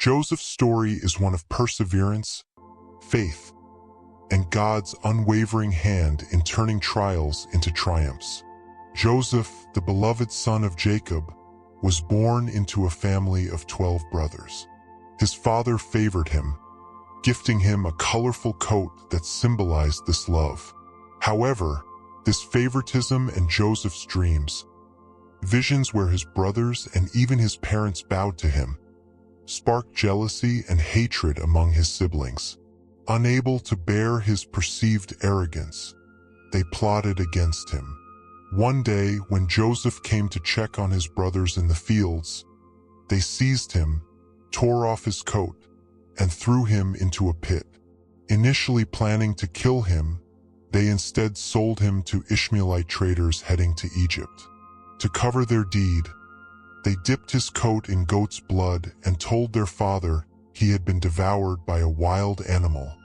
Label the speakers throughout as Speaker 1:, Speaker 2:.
Speaker 1: Joseph's story is one of perseverance, faith, and God's unwavering hand in turning trials into triumphs. Joseph, the beloved son of Jacob, was born into a family of 12 brothers. His father favored him, gifting him a colorful coat that symbolized this love. However, this favoritism and Joseph's dreams, visions where his brothers and even his parents bowed to him, sparked jealousy and hatred among his siblings. Unable to bear his perceived arrogance, they plotted against him. One day, when Joseph came to check on his brothers in the fields, they seized him, tore off his coat, and threw him into a pit. Initially planning to kill him, they instead sold him to Ishmaelite traders heading to Egypt. To cover their deed, they dipped his coat in goat's blood and told their father he had been devoured by a wild animal,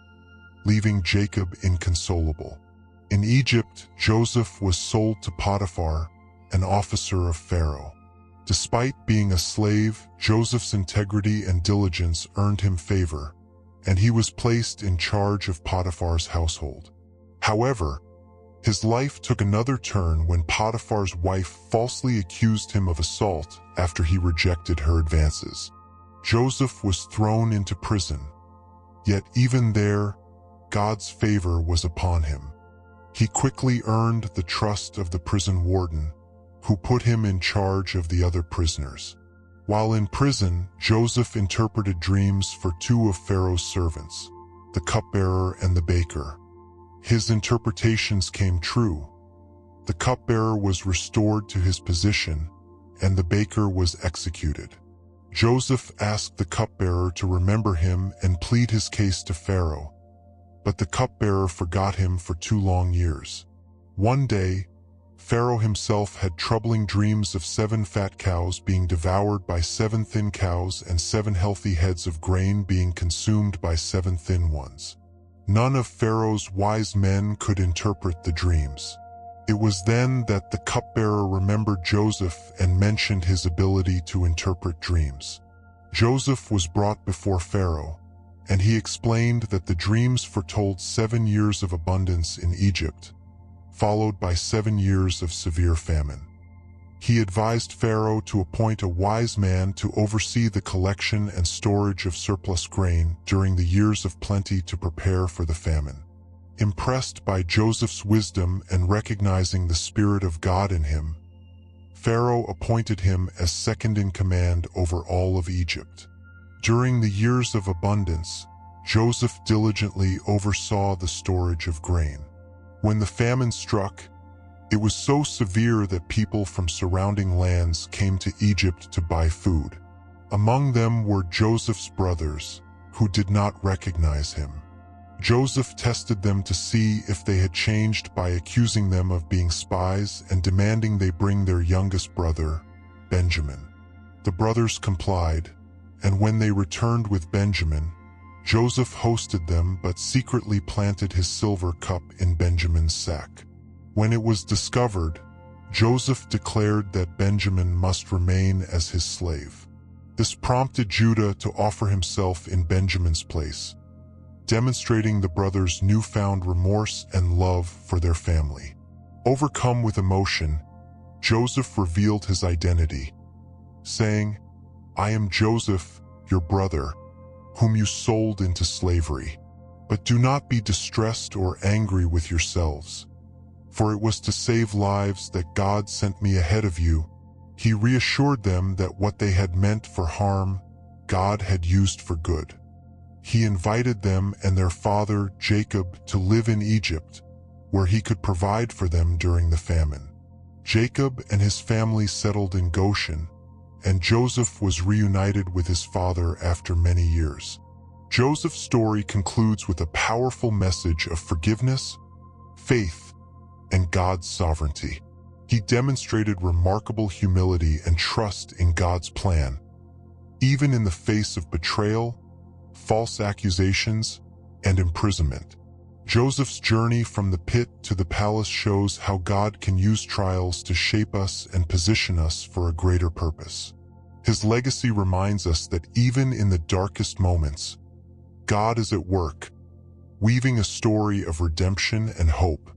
Speaker 1: leaving Jacob inconsolable. In Egypt, Joseph was sold to Potiphar, an officer of Pharaoh. Despite being a slave, Joseph's integrity and diligence earned him favor, and he was placed in charge of Potiphar's household. However, his life took another turn when Potiphar's wife falsely accused him of assault after he rejected her advances. Joseph was thrown into prison, yet even there, God's favor was upon him. He quickly earned the trust of the prison warden, who put him in charge of the other prisoners. While in prison, Joseph interpreted dreams for two of Pharaoh's servants, the cupbearer and the baker. His interpretations came true. The cupbearer was restored to his position, and the baker was executed. Joseph asked the cupbearer to remember him and plead his case to Pharaoh, but the cupbearer forgot him for 2 long years. One day, Pharaoh himself had troubling dreams of 7 fat cows being devoured by 7 thin cows and 7 healthy heads of grain being consumed by 7 thin ones. None of Pharaoh's wise men could interpret the dreams. It was then that the cupbearer remembered Joseph and mentioned his ability to interpret dreams. Joseph was brought before Pharaoh, and he explained that the dreams foretold 7 years of abundance in Egypt, followed by 7 years of severe famine. He advised Pharaoh to appoint a wise man to oversee the collection and storage of surplus grain during the years of plenty to prepare for the famine. Impressed by Joseph's wisdom and recognizing the Spirit of God in him, Pharaoh appointed him as second in command over all of Egypt. During the years of abundance, Joseph diligently oversaw the storage of grain. When the famine struck, it was so severe that people from surrounding lands came to Egypt to buy food. Among them were Joseph's brothers, who did not recognize him. Joseph tested them to see if they had changed by accusing them of being spies and demanding they bring their youngest brother, Benjamin. The brothers complied, and when they returned with Benjamin, Joseph hosted them but secretly planted his silver cup in Benjamin's sack. When it was discovered, Joseph declared that Benjamin must remain as his slave. This prompted Judah to offer himself in Benjamin's place, demonstrating the brothers' newfound remorse and love for their family. Overcome with emotion, Joseph revealed his identity, saying, "I am Joseph, your brother, whom you sold into slavery. But do not be distressed or angry with yourselves, for it was to save lives that God sent me ahead of you." He reassured them that what they had meant for harm, God had used for good. He invited them and their father, Jacob, to live in Egypt, where he could provide for them during the famine. Jacob and his family settled in Goshen, and Joseph was reunited with his father after many years. Joseph's story concludes with a powerful message of forgiveness, faith, and God's sovereignty. He demonstrated remarkable humility and trust in God's plan, even in the face of betrayal, false accusations, and imprisonment. Joseph's journey from the pit to the palace shows how God can use trials to shape us and position us for a greater purpose. His legacy reminds us that even in the darkest moments, God is at work, weaving a story of redemption and hope.